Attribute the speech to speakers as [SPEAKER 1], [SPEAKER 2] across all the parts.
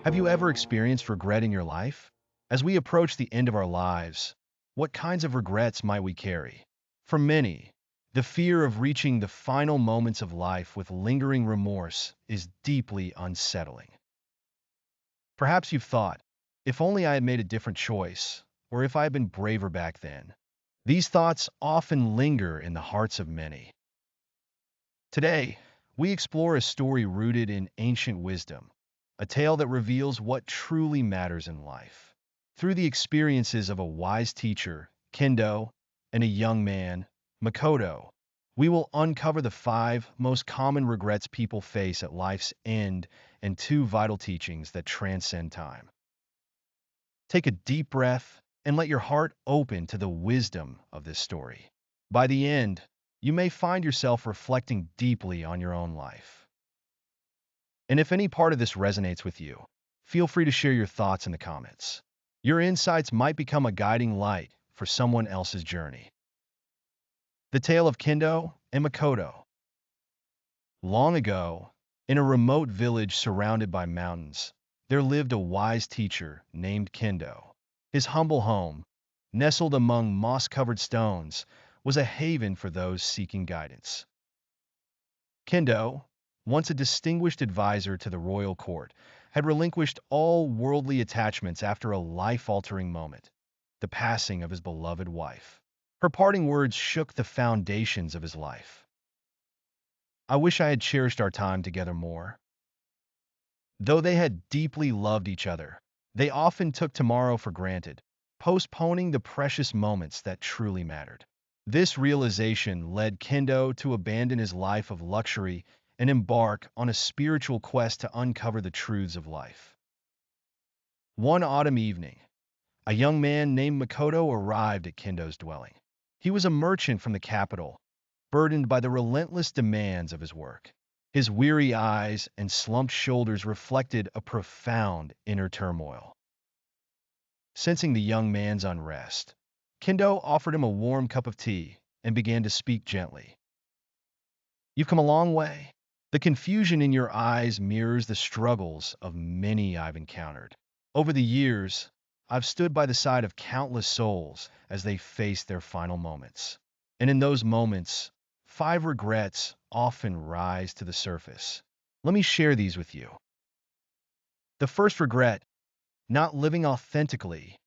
[SPEAKER 1] Have you ever experienced regret in your life? As we approach the end of our lives, what kinds of regrets might we carry? For many, the fear of reaching the final moments of life with lingering remorse is deeply unsettling. Perhaps you've thought, if only I had made a different choice, or if I had been braver back then. These thoughts often linger in the hearts of many. Today, we explore a story rooted in ancient wisdom, a tale that reveals what truly matters in life. Through the experiences of a wise teacher, Kendo, and a young man, Makoto, we will uncover the five most common regrets people face at life's end and two vital teachings that transcend time. Take a deep breath and let your heart open to the wisdom of this story. By the end, you may find yourself reflecting deeply on your own life. And if any part of this resonates with you, feel free to share your thoughts in the comments. Your insights might become a guiding light for someone else's journey. The Tale of Kendo and Makoto. Long ago, in a remote village surrounded by mountains, there lived a wise teacher named Kendo. His humble home, nestled among moss-covered stones, was a haven for those seeking guidance. Kendo, once a distinguished advisor to the royal court, had relinquished all worldly attachments after a life-altering moment, the passing of his beloved wife. Her parting words shook the foundations of his life. I wish I had cherished our time together more. Though they had deeply loved each other, they often took tomorrow for granted, postponing the precious moments that truly mattered. This realization led Kendo to abandon his life of luxury and embark on a spiritual quest to uncover the truths of life. One autumn evening, a young man named Makoto arrived at Kendo's dwelling. He was a merchant from the capital, burdened by the relentless demands of his work. His weary eyes and slumped shoulders reflected a profound inner turmoil. Sensing the young man's unrest, Kendo offered him a warm cup of tea and began to speak gently. "You've come a long way. The confusion in your eyes mirrors the struggles of many I've encountered. Over the years, I've stood by the side of countless souls as they faced their final moments. And in those moments, five regrets often rise to the surface. Let me share these with you. The first regret, not living authentically."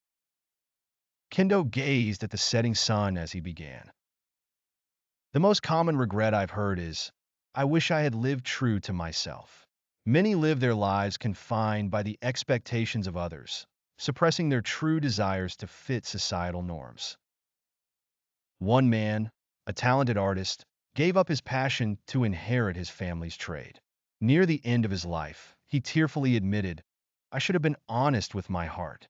[SPEAKER 1] Kendo gazed at the setting sun as he began. "The most common regret I've heard is, I wish I had lived true to myself." Many live their lives confined by the expectations of others, suppressing their true desires to fit societal norms. One man, a talented artist, gave up his passion to inherit his family's trade. Near the end of his life, he tearfully admitted, "I should have been honest with my heart."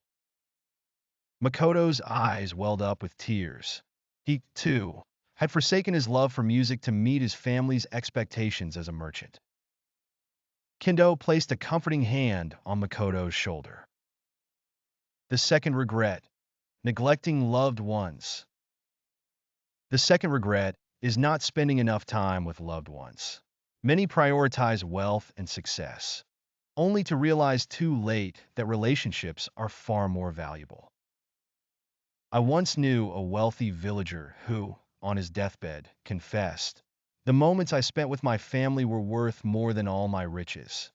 [SPEAKER 1] Makoto's eyes welled up with tears. He, too, had forsaken his love for music to meet his family's expectations as a merchant. Kendo placed a comforting hand on Makoto's shoulder. The second regret, neglecting loved ones. The second regret is not spending enough time with loved ones. Many prioritize wealth and success, only to realize too late that relationships are far more valuable. I once knew a wealthy villager who, on his deathbed, confessed, "The moments I spent with my family were worth more than all my riches."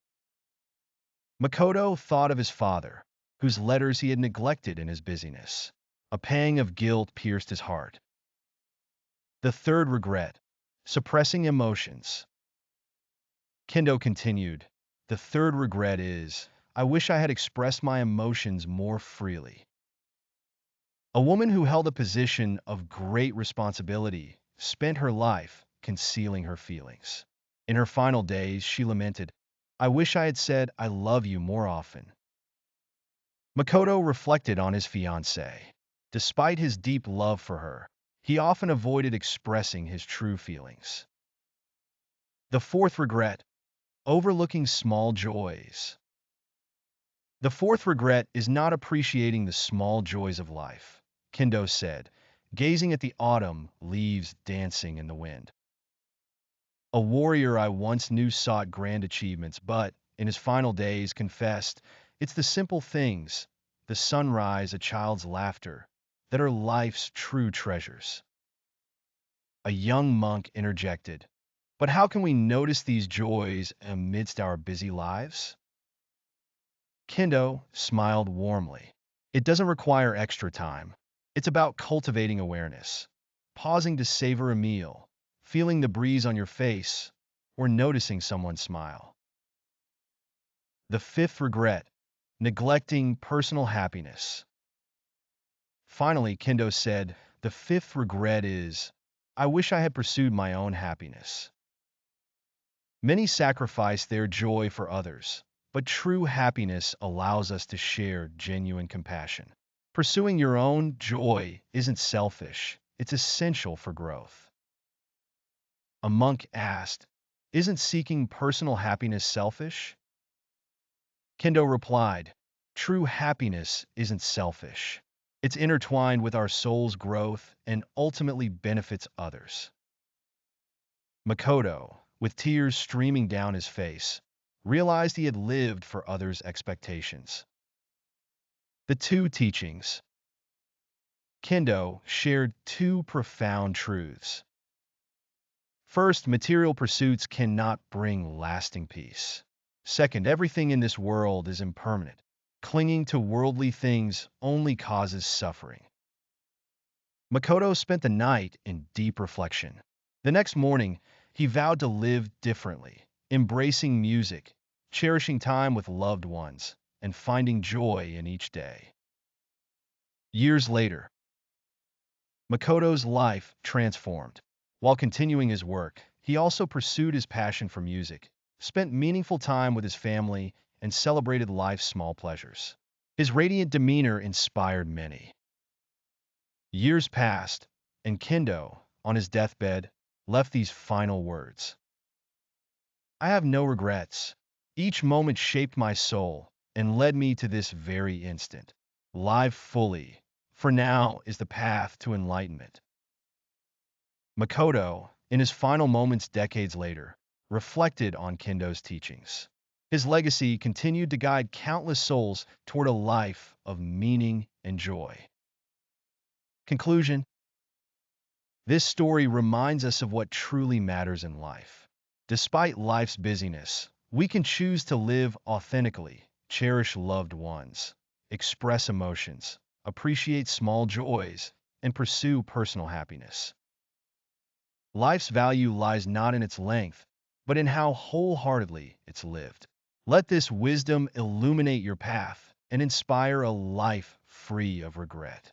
[SPEAKER 1] Makoto thought of his father, whose letters he had neglected in his busyness. A pang of guilt pierced his heart. The third regret, suppressing emotions. Kendo continued, "The third regret is, I wish I had expressed my emotions more freely." A woman who held a position of great responsibility spent her life concealing her feelings. In her final days, she lamented, "I wish I had said I love you more often." Makoto reflected on his fiancée. Despite his deep love for her, he often avoided expressing his true feelings. The fourth regret, overlooking small joys. The fourth regret is not appreciating the small joys of life, Kendo said, gazing at the autumn leaves dancing in the wind. A warrior I once knew sought grand achievements, but, in his final days, confessed, It's the simple things, the sunrise, a child's laughter, that are life's true treasures. A young monk interjected, "But how can we notice these joys amidst our busy lives?" Kendo smiled warmly. "It doesn't require extra time. It's about cultivating awareness, pausing to savor a meal, feeling the breeze on your face, or noticing someone smile." The fifth regret, neglecting personal happiness. Finally, Kendo said, "The fifth regret is, I wish I had pursued my own happiness." Many sacrifice their joy for others, but true happiness allows us to share genuine compassion. Pursuing your own joy isn't selfish, it's essential for growth. A monk asked, "Isn't seeking personal happiness selfish?" Kendo replied, "True happiness isn't selfish. It's intertwined with our soul's growth and ultimately benefits others." Makoto, with tears streaming down his face, realized he had lived for others' expectations. The two teachings. Kendo shared two profound truths. First, material pursuits cannot bring lasting peace. Second, everything in this world is impermanent. Clinging to worldly things only causes suffering. Makoto spent the night in deep reflection. The next morning, he vowed to live differently, embracing music, cherishing time with loved ones, and finding joy in each day. Years later, Makoto's life transformed. While continuing his work, he also pursued his passion for music, spent meaningful time with his family, and celebrated life's small pleasures. His radiant demeanor inspired many. Years passed, and Kendo, on his deathbed, left these final words. "I have no regrets. Each moment shaped my soul and led me to this very instant. Live fully, for now is the path to enlightenment." Makoto, in his final moments decades later, reflected on Kendo's teachings. His legacy continued to guide countless souls toward a life of meaning and joy. Conclusion. This story reminds us of what truly matters in life. Despite life's busyness, we can choose to live authentically, cherish loved ones, express emotions, appreciate small joys, and pursue personal happiness. Life's value lies not in its length, but in how wholeheartedly it's lived. Let this wisdom illuminate your path and inspire a life free of regret.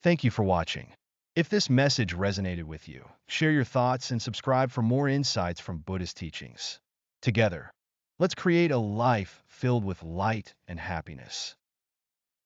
[SPEAKER 1] Thank you for watching. If this message resonated with you, share your thoughts and subscribe for more insights from Buddhist teachings. Together, let's create a life filled with light and happiness.